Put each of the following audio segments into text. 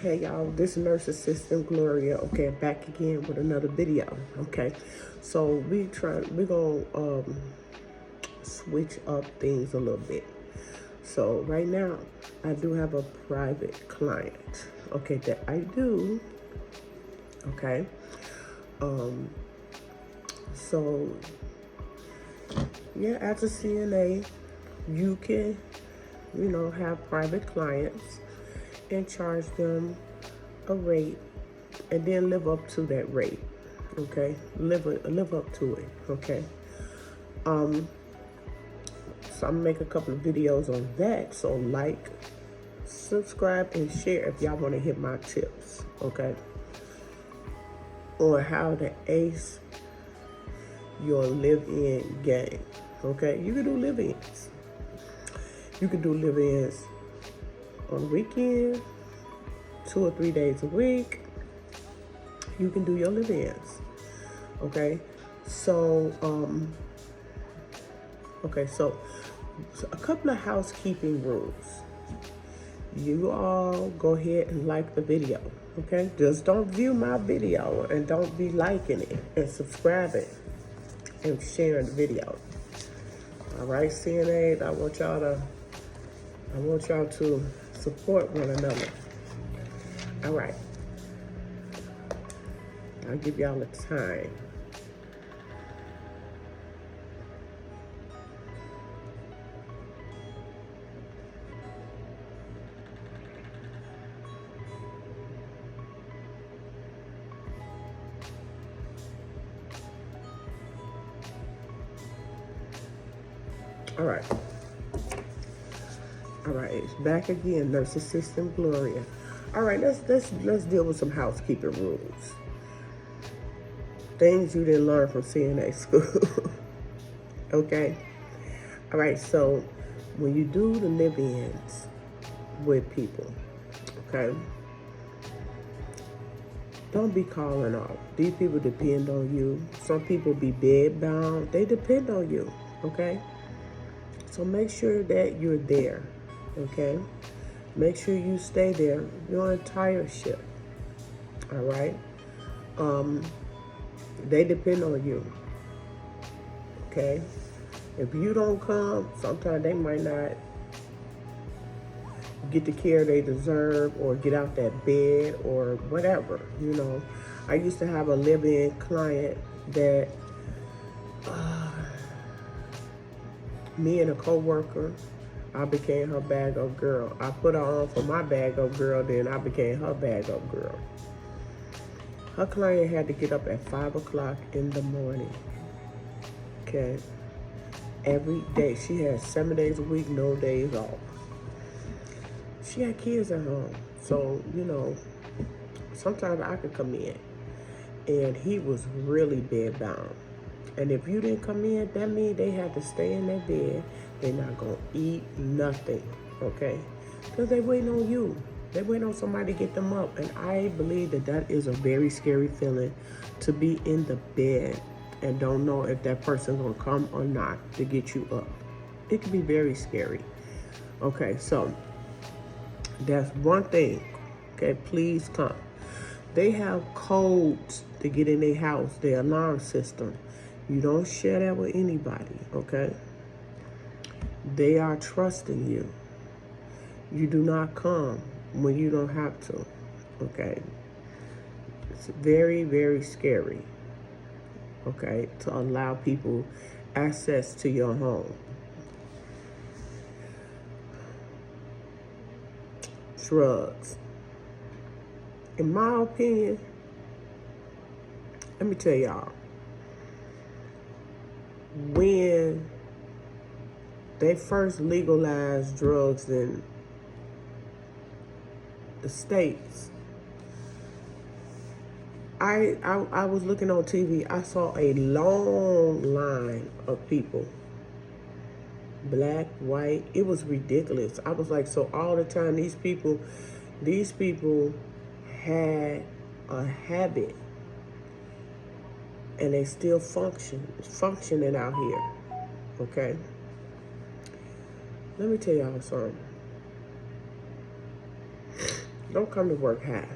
Hey y'all, this is Nurse Assistant Gloria. Okay, back again with another video. Okay, so we're gonna switch up things a little bit. So right now, I do have a private client. Okay, that I do. Okay, so yeah, as a CNA, you can, have private clients and charge them a rate and then live up to that rate. Okay, live up to it. Okay, so I'm gonna make a couple of videos on that. So like, subscribe, and share if y'all want to hit my tips. Okay, on how to ace your live-in game. Okay, you can do live-ins. You can do live-ins on weekends, 2 or 3 days a week. You can do your live-ins. Okay, so so a couple of housekeeping rules. You all go ahead and like the video. Okay, just don't view my video and don't be liking it and subscribing and sharing the video. All right, CNA, I want y'all to support one another. All right, I'll give y'all the time. All right, it's back again, Nurse Assistant Gloria. All right, let's deal with some housekeeping rules. Things you didn't learn from CNA school. Okay. All right, so when you do the live-ins with people, okay, don't be calling off. These people depend on you. Some people be bed bound. They depend on you, okay? So make sure that you're there, okay? Make sure you stay there your entire shift, all right? They depend on you, okay? If you don't come, sometimes they might not get the care they deserve or get out that bed or whatever, I used to have a live-in client that me and a coworker, I became her bag-up girl. I put her on for my bag-up girl, then I became her bag-up girl. Her client had to get up at 5 o'clock in the morning, okay? Every day. She had 7 days a week, no days off. She had kids at home. So, sometimes I could come in and he was really bed bound. And if you didn't come in, that means they had to stay in their bed. They're not going to eat nothing, okay? Because they waiting on you. They waiting on somebody to get them up. And I believe that is a very scary feeling, to be in the bed and don't know if that person's going to come or not to get you up. It can be very scary. Okay, so that's one thing. Okay, please come. They have codes to get in their house, their alarm system. You don't share that with anybody, okay? They are trusting you. You do not come when you don't have to, okay? It's very, very scary, okay, to allow people access to your home. Drugs. In my opinion, let me tell y'all, when they first legalized drugs in the States, I was looking on TV, I saw a long line of people. Black, white, it was ridiculous. I was like, so all the time these people had a habit and they still functioning out here, okay? Let me tell y'all something. Don't come to work high.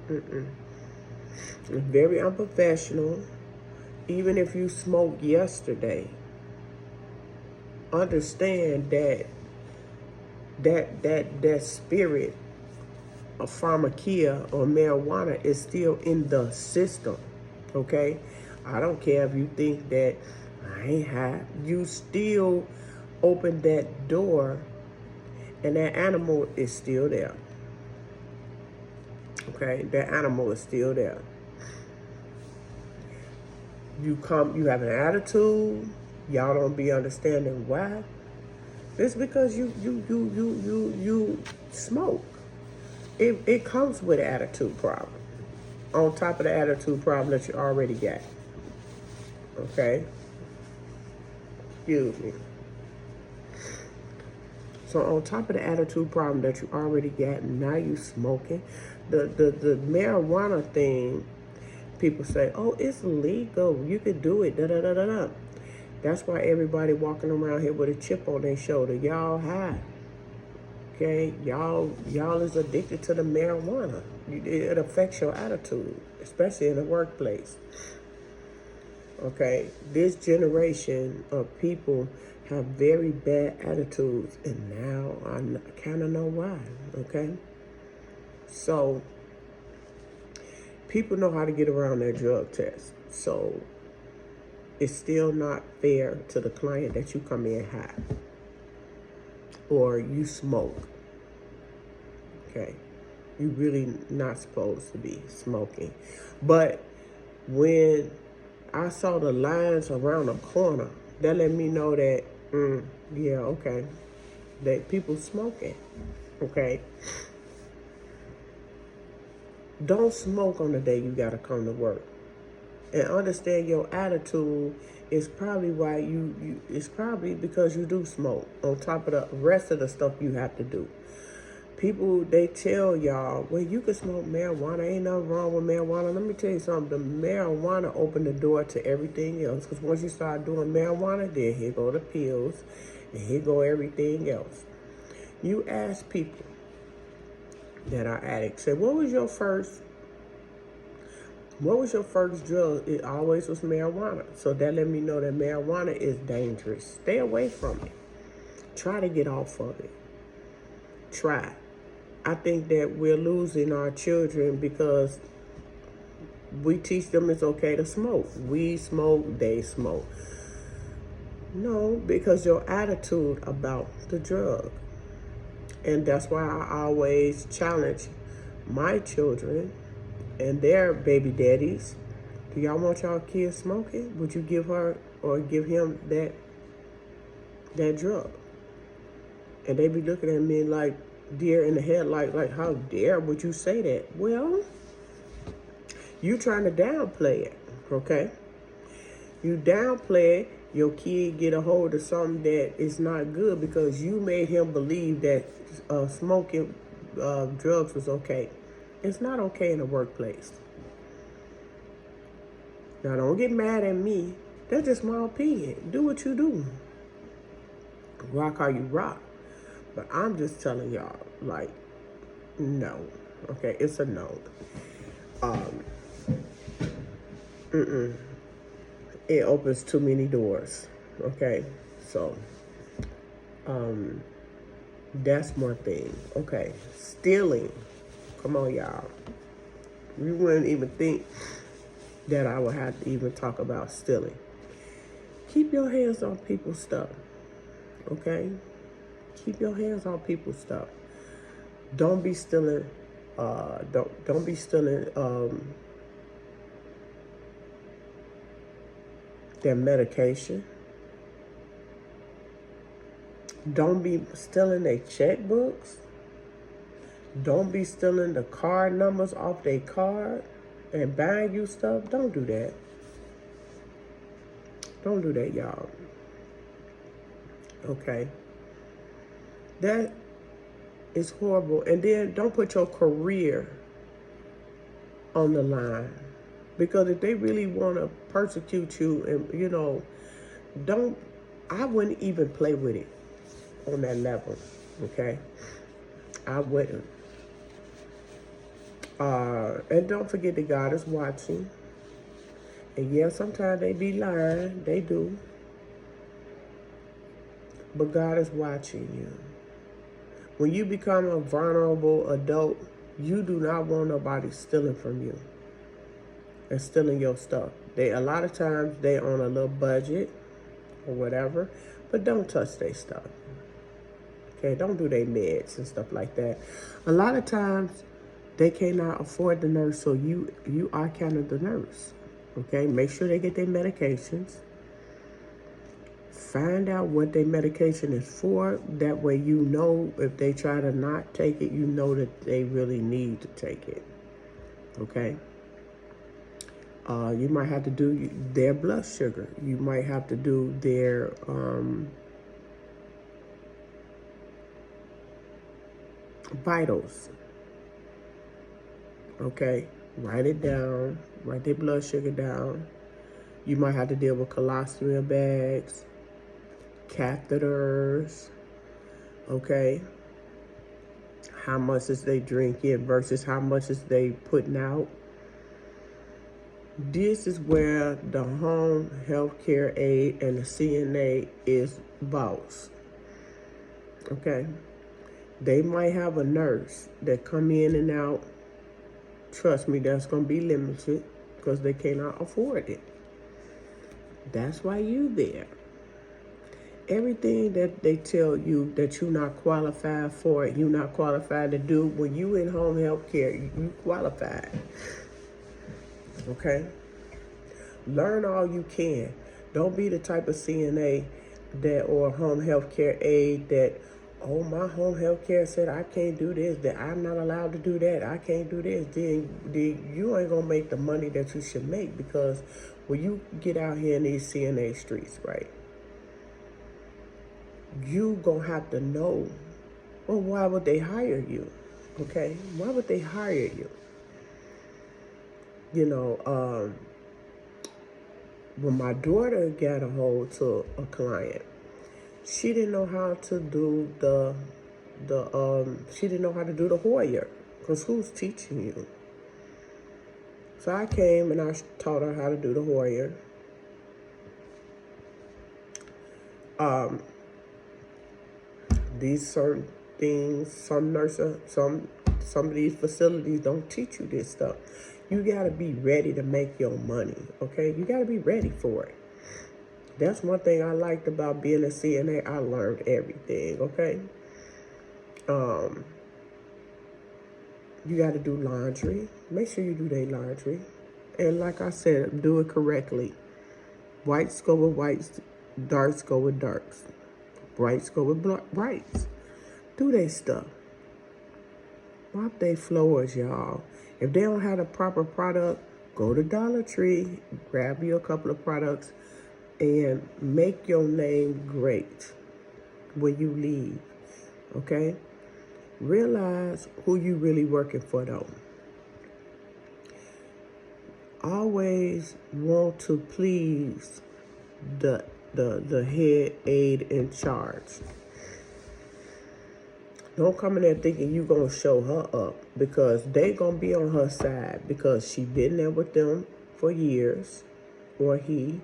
Mm-mm. It's very unprofessional. Even if you smoked yesterday, understand that spirit of pharmakia or marijuana is still in the system. Okay? I don't care if you think that I ain't high. You still open that door and that animal is still there. Okay? That animal is still there. You have an attitude. Y'all don't be understanding why. It's because you smoke. It comes with an attitude problem. On top of the attitude problem that you already got. Okay? Excuse me. So on top of the attitude problem that you already got, now you smoking. The marijuana thing, people say, oh, it's legal. You could do it. Da da da da da. That's why everybody walking around here with a chip on their shoulder. Y'all high. Okay? Y'all is addicted to the marijuana. It affects your attitude, especially in the workplace. Okay? This generation of people have very bad attitudes, and now I kind of know why. Okay? So, people know how to get around their drug test. So, it's still not fair to the client that you come in high or you smoke. Okay? You're really not supposed to be smoking. But when I saw the lines around the corner, that let me know that, yeah, okay, that people smoking. Okay? Don't smoke on the day you gotta come to work. And understand your attitude is probably why it's probably because you do smoke on top of the rest of the stuff you have to do. People, they tell y'all, well, you can smoke marijuana. Ain't nothing wrong with marijuana. Let me tell you something. The marijuana opened the door to everything else. Because once you start doing marijuana, then here go the pills. And here go everything else. You ask people that are addicts, say, what was your first drug? It always was marijuana. So that let me know that marijuana is dangerous. Stay away from it. Try to get off of it. Try. I think that we're losing our children because we teach them it's okay to smoke. We smoke, they smoke. No, because your attitude about the drug. And that's why I always challenge my children and their baby daddies. Do y'all want y'all kids smoking? Would you give her or give him that drug? And they be looking at me like deer in the headlight, like how dare would you say that? Well, you trying to downplay it, okay? You downplay it, your kid get a hold of something that is not good because you made him believe that smoking drugs was okay. It's not okay in the workplace. Now, don't get mad at me. That's just my opinion. Do what you do. Rock how you rock. But I'm just telling y'all, like, no. Okay, it's a no. It opens too many doors. Okay, so, that's one thing. Okay, stealing. Come on, y'all. You wouldn't even think that I would have to even talk about stealing. Keep your hands on people's stuff. Okay? Keep your hands on people's stuff. Don't be stealing. Don't be stealing their medication. Don't be stealing their checkbooks. Don't be stealing the card numbers off their card and buying you stuff. Don't do that. Don't do that, y'all. Okay? That is horrible. And then don't put your career on the line. Because if they really want to persecute you and, I wouldn't even play with it on that level. Okay? I wouldn't. And don't forget that God is watching. And yeah, sometimes they be lying. They do. But God is watching you. When you become a vulnerable adult, you do not want nobody stealing from you and stealing your stuff. A lot of times they on a little budget or whatever, but don't touch their stuff. Okay, don't do their meds and stuff like that. A lot of times they cannot afford the nurse, so you are kind of the nurse. Okay, make sure they get their medications. Find out what their medication is for. That way you know if they try to not take it, you know that they really need to take it. Okay? You might have to do their blood sugar. You might have to do their vitals. Okay? Write it down. Write their blood sugar down. You might have to deal with colostomy bags, catheters, okay? How much is they drinking versus how much is they putting out. This is where the home health care aide and the CNA is boss, okay? They might have a nurse that come in and out. Trust me, that's gonna be limited because they cannot afford it. That's why you there. Everything that they tell you that you're not qualified for, you're not qualified to do, when you in home health care, you qualified. Okay? Learn all you can. Don't be the type of CNA that or home health care aide that, oh, my home health care said I can't do this, that I'm not allowed to do that, I can't do this. Then you ain't gonna make the money that you should make, because when you get out here in these CNA streets, right? You gonna have to know, well, why would they hire you? Okay, why would they hire you? You know, when my daughter got a hold to a client, she didn't know how to do she didn't know how to do the Hoyer, because who's teaching you? So I came and I taught her how to do the Hoyer. These certain things, some of these facilities don't teach you this stuff. You gotta be ready to make your money, okay? You gotta be ready for it. That's one thing I liked about being a CNA. I learned everything, okay? You gotta do laundry. Make sure you do their laundry. And like I said, do it correctly. Whites go with whites, darks go with darks. Brights go with brights. Do their stuff. Mop their floors, y'all. If they don't have the proper product, go to Dollar Tree, grab you a couple of products, and make your name great when you leave, okay? Realize who you really working for, though. Always want to please the head aide in charge. Don't come in there thinking you gonna show her up, because they gonna be on her side, because she been there with them for years, or he.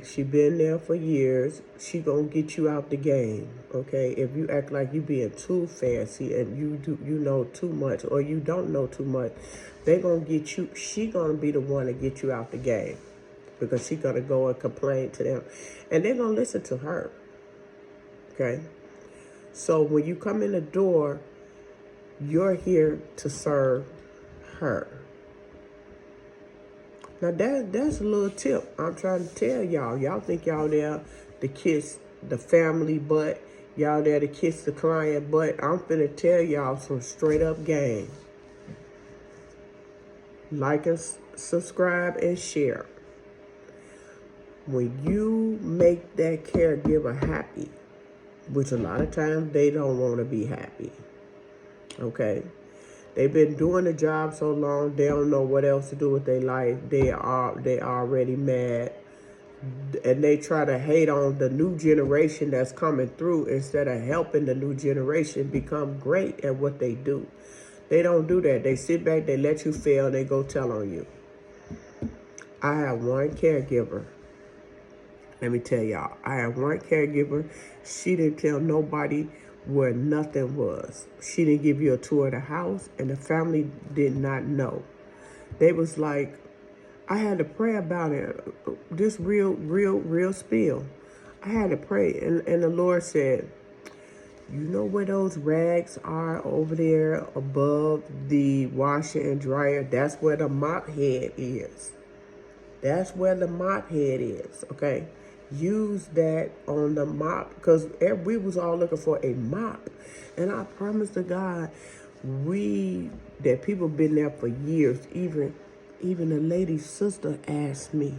She been there for years. She gonna get you out the game, okay? If you act like you being too fancy and you know too much, or you don't know too much, they gonna get you. She gonna be the one to get you out the game, because she gonna go and complain to them, and they're gonna listen to her, okay? So when you come in the door, you're here to serve her. Now that's a little tip I'm trying to tell y'all. Y'all think y'all there to kiss the family butt. Y'all there to kiss the client butt. I'm finna tell y'all some straight up game. Like and subscribe and share. When you make that caregiver happy, which a lot of times they don't want to be happy, okay? They've been doing the job so long, they don't know what else to do with their life. They already mad. And they try to hate on the new generation that's coming through instead of helping the new generation become great at what they do. They don't do that. They sit back, they let you fail, and they go tell on you. I have one caregiver. Let me tell y'all, I have one caregiver. She didn't tell nobody where nothing was. She didn't give you a tour of the house, and the family did not know. They was like, I had to pray about it. This real spill. I had to pray, and the Lord said, you know where those rags are over there above the washer and dryer? That's where the mop head is. That's where the mop head is, okay? Use that on the mop, because we was all looking for a mop. And I promise to God, that people been there for years. Even the lady's sister asked me.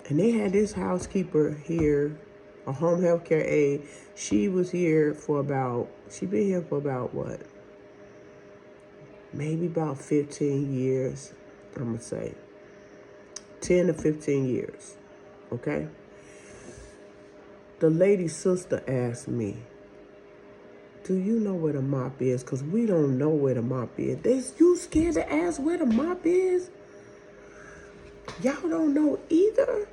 And they had this housekeeper here, a home health care aide. She was here for she been here for about what? Maybe about 15 years, I'm gonna say. 10 to 15 years, okay? The lady's sister asked me, do you know where the mop is? Because we don't know where the mop is. You scared to ask where the mop is? Y'all don't know either?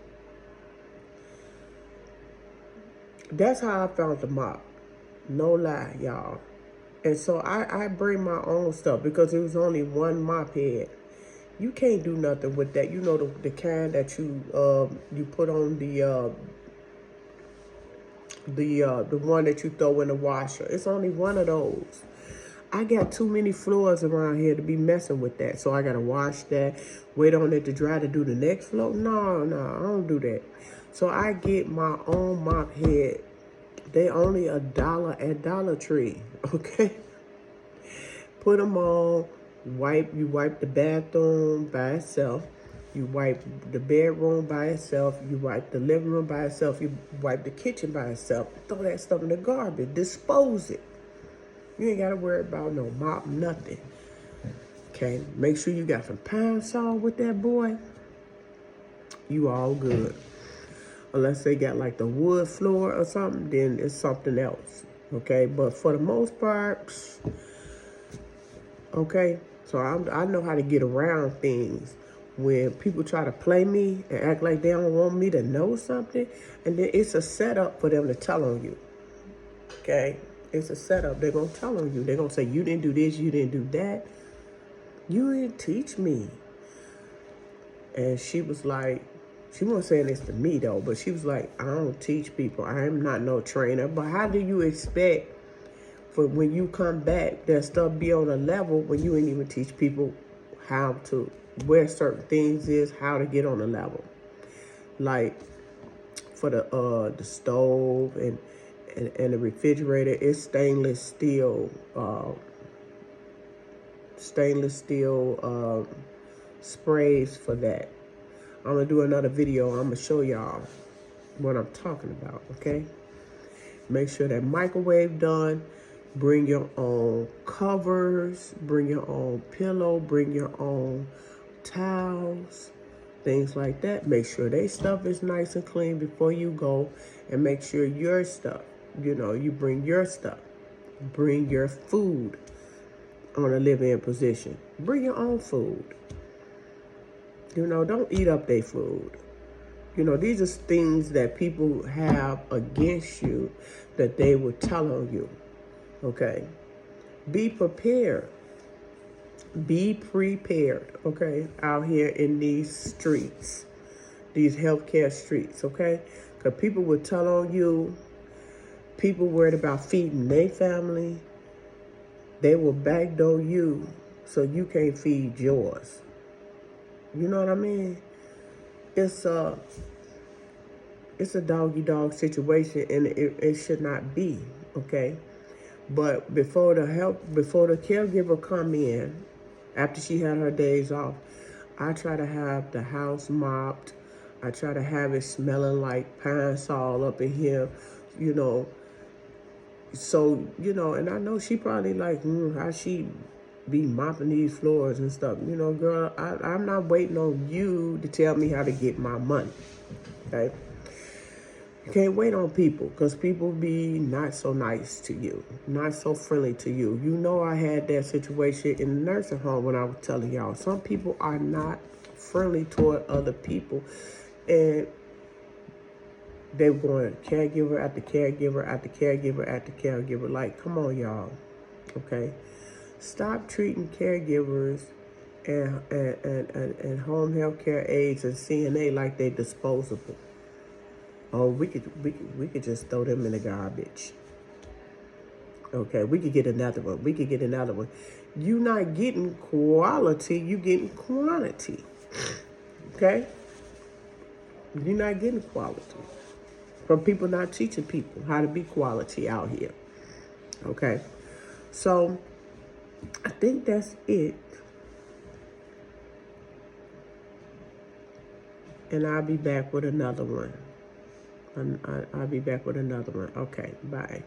That's how I found the mop. No lie, y'all. And so I bring my own stuff because there was only one mop head. You can't do nothing with that. You know the kind that you put on the one that you throw in the washer. It's only one of those. I got too many floors around here to be messing with that. So I gotta wash that, wait on it to dry to do the next floor. No, I don't do that. So I get my own mop head. They only $1 at Dollar Tree, okay? Put them on. You wipe the bathroom by itself. You wipe the bedroom by itself. You wipe the living room by itself. You wipe the kitchen by itself. Throw that stuff in the garbage. Dispose it. You ain't got to worry about no mop, nothing. Okay? Make sure you got some pine sol with that, boy. You all good. Unless they got like the wood floor or something, then it's something else. Okay? But for the most part, okay? So I know how to get around things. When people try to play me and act like they don't want me to know something, and then it's a setup for them to tell on you. Okay? It's a setup. They're going to tell on you. They're going to say, you didn't do this, you didn't do that. You didn't teach me. And she was like, she wasn't saying this to me though, but she was like, I don't teach people. I am not no trainer. But how do you expect for when you come back, that stuff be on a level when you ain't even teach people how to, where certain things is, how to get on a level? Like for the stove and the refrigerator, it's stainless steel sprays for that. I'm gonna do another video. I'm gonna show y'all what I'm talking about, okay? Make sure that microwave done. Bring your own covers, bring your own pillow, bring your own towels, things like that. Make sure they stuff is nice and clean before you go, and make sure your stuff, you bring your stuff. Bring your food on a live-in position. Bring your own food. Don't eat up their food. These are things that people have against you that they will tell on you. Okay? Be prepared. Be prepared, okay? Out here in these streets, these healthcare streets, okay? Because people will tell on you. People worried about feeding their family. They will backdoor you so you can't feed yours. You know what I mean? It's a doggy-dog situation, and it should not be, okay? But before the caregiver come in, after she had her days off, I try to have the house mopped. I try to have it smelling like pine sol up in here, So, and I know she probably like, how she be mopping these floors and stuff. You know, girl, I'm not waiting on you to tell me how to get my money. Okay? You can't wait on people because people be not so nice to you, not so friendly to you. You know, I had that situation in the nursing home when I was telling y'all. Some people are not friendly toward other people. And they were going caregiver after caregiver after caregiver after caregiver. Like, come on, y'all. Okay? Stop treating caregivers and home health care aides and CNA like they're disposable. Oh, we could just throw them in the garbage. Okay, we could get another one. We could get another one. You not getting quality, you getting quantity. Okay? You're not getting quality from people not teaching people how to be quality out here. Okay? So, I think that's it. And I'll be back with another one. I'll be back with another one. Okay, bye.